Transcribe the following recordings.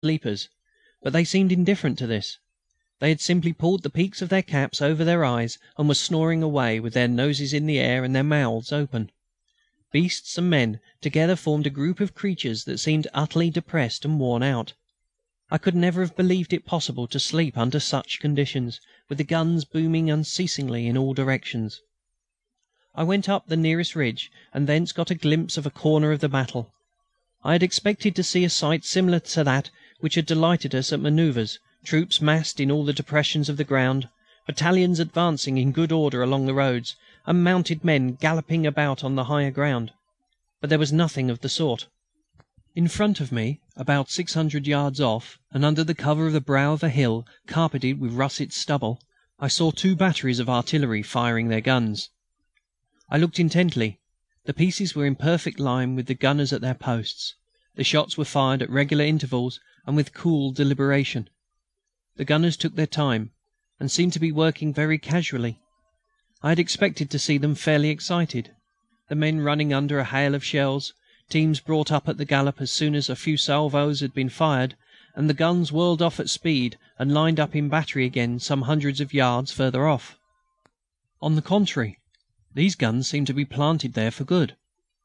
sleepers, but they seemed indifferent to this. They had simply pulled the peaks of their caps over their eyes and were snoring away with their noses in the air and their mouths open. Beasts and men together formed a group of creatures that seemed utterly depressed and worn out. I could never have believed it possible to sleep under such conditions, with the guns booming unceasingly in all directions. I went up the nearest ridge and thence got a glimpse of a corner of the battle. I had expected to see a sight similar to that which had delighted us at manoeuvres, troops massed in all the depressions of the ground, battalions advancing in good order along the roads, and mounted men galloping about on the higher ground. But there was nothing of the sort. In front of me, about 600 yards off, and under the cover of the brow of a hill carpeted with russet stubble, I saw two batteries of artillery firing their guns. I looked intently. The pieces were in perfect line with the gunners at their posts. The shots were fired at regular intervals and with cool deliberation. The gunners took their time, and seemed to be working very casually. I had expected to see them fairly excited, the men running under a hail of shells, teams brought up at the gallop as soon as a few salvos had been fired, and the guns whirled off at speed and lined up in battery again some hundreds of yards further off. On the contrary, these guns seemed to be planted there for good.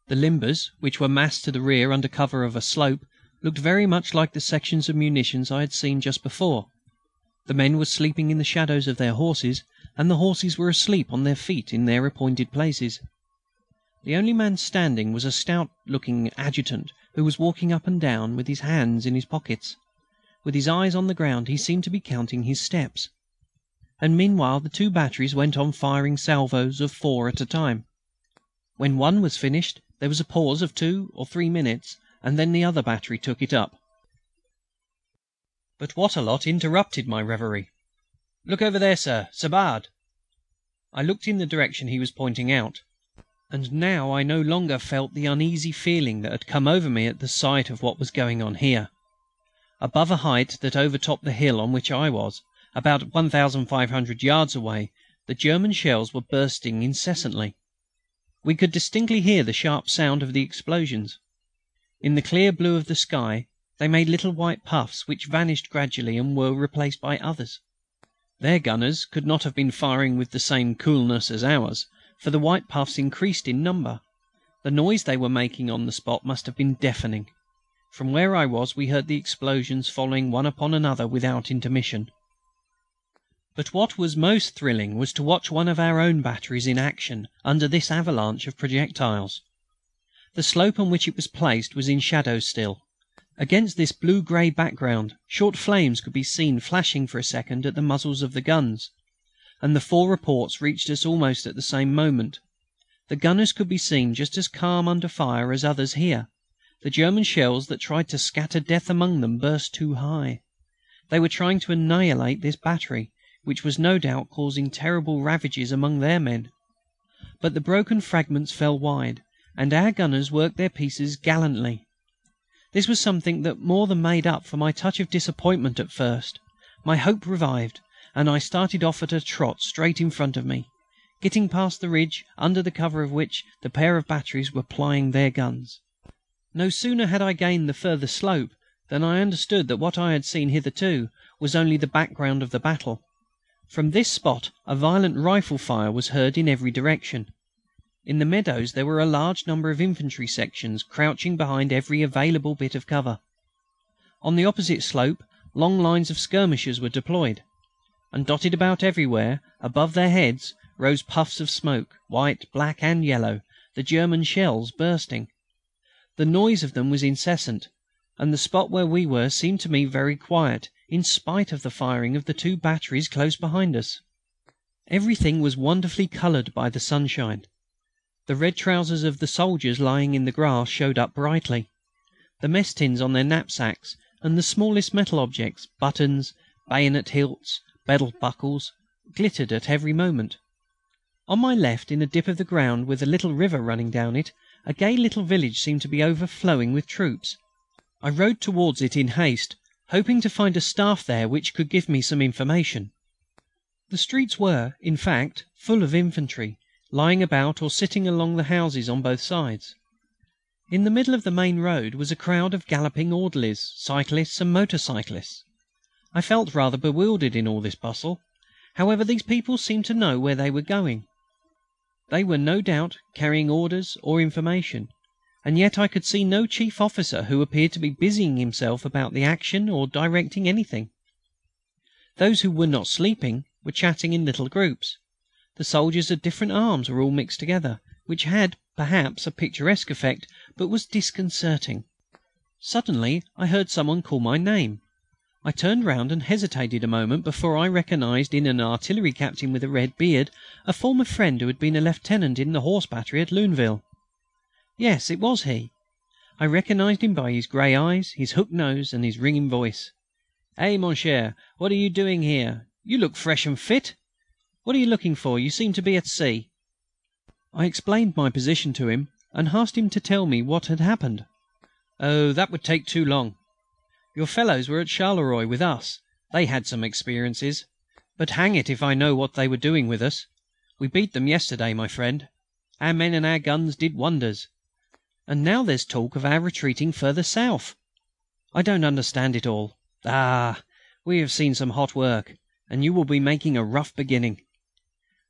The limbers, which were massed to the rear under cover of a slope, looked very much like the sections of munitions I had seen just before. The men were sleeping in the shadows of their horses, and the horses were asleep on their feet in their appointed places. The only man standing was a stout-looking adjutant who was walking up and down with his hands in his pockets. With his eyes on the ground he seemed to be counting his steps. And meanwhile the two batteries went on firing salvos of 4 at a time. When one was finished there was a pause of 2 or 3 minutes, and then the other battery took it up. But Wattrelot interrupted my reverie. "Look over there, sir, Sabard." I looked in the direction he was pointing out, and now I no longer felt the uneasy feeling that had come over me at the sight of what was going on here. Above a height that overtopped the hill on which I was, about 1,500 yards away, the German shells were bursting incessantly. We could distinctly hear the sharp sound of the explosions. In the clear blue of the sky they made little white puffs which vanished gradually and were replaced by others. Their gunners could not have been firing with the same coolness as ours, for the white puffs increased in number. The noise they were making on the spot must have been deafening. From where I was we heard the explosions following one upon another without intermission. But what was most thrilling was to watch one of our own batteries in action under this avalanche of projectiles. The slope on which it was placed was in shadow still. Against this blue-grey background short flames could be seen flashing for a second at the muzzles of the guns, and the 4 reports reached us almost at the same moment. The gunners could be seen just as calm under fire as others here. The German shells that tried to scatter death among them burst too high. They were trying to annihilate this battery, which was no doubt causing terrible ravages among their men. But the broken fragments fell wide, and our gunners worked their pieces gallantly. This was something that more than made up for my touch of disappointment at first. My hope revived, and I started off at a trot straight in front of me, getting past the ridge under the cover of which the pair of batteries were plying their guns. No sooner had I gained the further slope than I understood that what I had seen hitherto was only the background of the battle. From this spot a violent rifle fire was heard in every direction. In the meadows there were a large number of infantry sections crouching behind every available bit of cover. On the opposite slope long lines of skirmishers were deployed, and dotted about everywhere above their heads rose puffs of smoke, white, black and yellow, the German shells bursting. The noise of them was incessant, and the spot where we were seemed to me very quiet, in spite of the firing of the two batteries close behind us. Everything was wonderfully coloured by the sunshine. The red trousers of the soldiers lying in the grass showed up brightly. The mess tins on their knapsacks and the smallest metal objects, buttons, bayonet hilts, belt buckles, glittered at every moment. On my left, in a dip of the ground with a little river running down it, a gay little village seemed to be overflowing with troops. I rode towards it in haste, hoping to find a staff there which could give me some information. The streets were, in fact, full of infantry, lying about or sitting along the houses on both sides. In the middle of the main road was a crowd of galloping orderlies, cyclists and motor cyclists. I felt rather bewildered in all this bustle. However, these people seemed to know where they were going. They were no doubt carrying orders or information, and yet I could see no chief officer who appeared to be busying himself about the action or directing anything. Those who were not sleeping were chatting in little groups. The soldiers of different arms were all mixed together, which had, perhaps, a picturesque effect, but was disconcerting. Suddenly I heard someone call my name. I turned round and hesitated a moment before I recognised in an artillery captain with a red beard a former friend who had been a lieutenant in the horse battery at Luneville. Yes, it was he. I recognised him by his grey eyes, his hooked nose and his ringing voice. "Eh, mon cher, what are you doing here? You look fresh and fit. What are you looking for? You seem to be at sea." I explained my position to him, and asked him to tell me what had happened. "Oh, that would take too long. Your fellows were at Charleroi with us. They had some experiences. But hang it if I know what they were doing with us. We beat them yesterday, my friend. Our men and our guns did wonders. And now there's talk of our retreating further south. I don't understand it all. Ah, we have seen some hot work, and you will be making a rough beginning.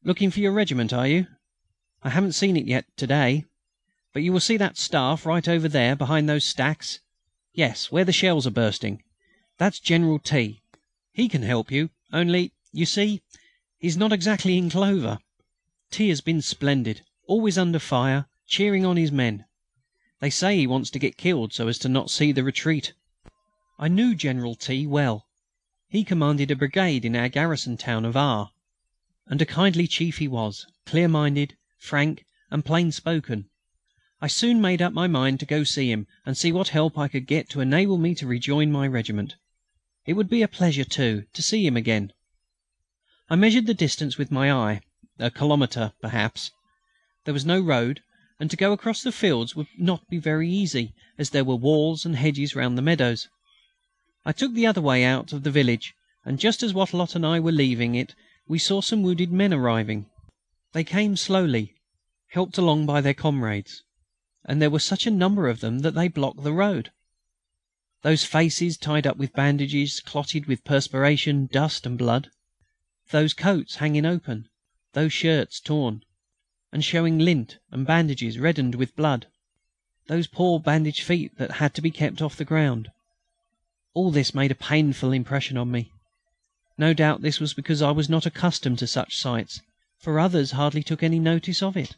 Looking for your regiment, are you? I haven't seen it yet to day. But you will see that staff right over there behind those stacks. Yes, where the shells are bursting. That's General T. He can help you, only, you see, he's not exactly in clover. T has been splendid, always under fire, cheering on his men. They say he wants to get killed so as not to see the retreat." I knew General T. well. He commanded a brigade in our garrison town of R. And a kindly chief he was, clear-minded, frank and plain-spoken. I soon made up my mind to go see him and see what help I could get to enable me to rejoin my regiment. It would be a pleasure, too, to see him again. I measured the distance with my eye, a kilometre, perhaps. There was no road, and to go across the fields would not be very easy, as there were walls and hedges round the meadows. I took the other way out of the village, and just as Wattrelot and I were leaving it we saw some wounded men arriving. They came slowly, helped along by their comrades, and there were such a number of them that they blocked the road. Those faces tied up with bandages, clotted with perspiration, dust and blood. Those coats hanging open, those shirts torn, and showing lint and bandages reddened with blood. Those poor bandaged feet that had to be kept off the ground. All this made a painful impression on me. No doubt this was because I was not accustomed to such sights, for others hardly took any notice of it.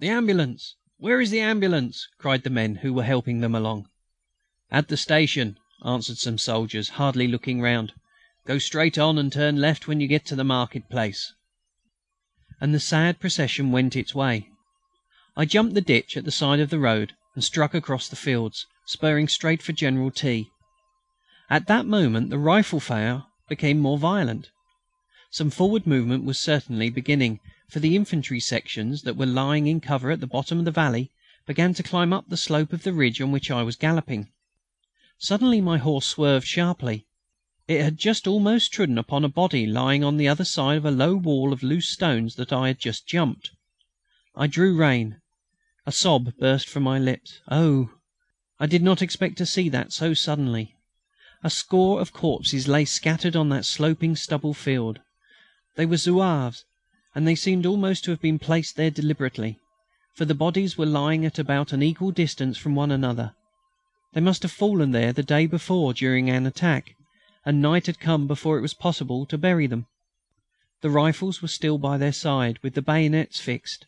"The ambulance! Where is the ambulance?" cried the men who were helping them along. "At the station," answered some soldiers, hardly looking round. "Go straight on and turn left when you get to the market place." And the sad procession went its way. I jumped the ditch at the side of the road and struck across the fields, spurring straight for General T. At that moment the rifle fire became more violent. Some forward movement was certainly beginning, for the infantry sections that were lying in cover at the bottom of the valley began to climb up the slope of the ridge on which I was galloping. Suddenly my horse swerved sharply. It had just almost trodden upon a body lying on the other side of a low wall of loose stones that I had just jumped. I drew rein. A sob burst from my lips. Oh! I did not expect to see that so suddenly. A score of corpses lay scattered on that sloping stubble field. They were Zouaves, and they seemed almost to have been placed there deliberately, for the bodies were lying at about an equal distance from one another. They must have fallen there the day before during an attack, and night had come before it was possible to bury them. The rifles were still by their side, with the bayonets fixed.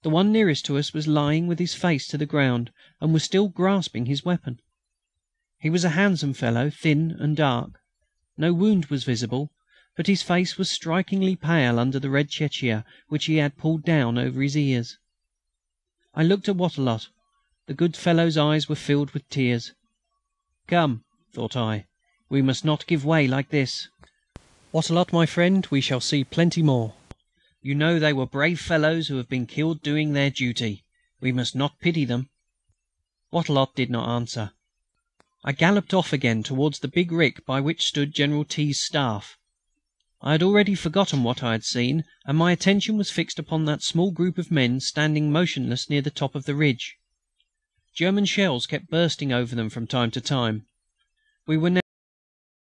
The one nearest to us was lying with his face to the ground, and was still grasping his weapon. He was a handsome fellow, thin and dark. No wound was visible, but his face was strikingly pale under the red chéchia which he had pulled down over his ears. I looked at Wattrelot. The good fellow's eyes were filled with tears. "Come," thought I, "we must not give way like this. Wattrelot, my friend, we shall see plenty more. You know they were brave fellows who have been killed doing their duty. We must not pity them." Wattrelot did not answer. I galloped off again towards the big rick by which stood General T.'s staff. I had already forgotten what I had seen, and my attention was fixed upon that small group of men standing motionless near the top of the ridge. German shells kept bursting over them from time to time. We were now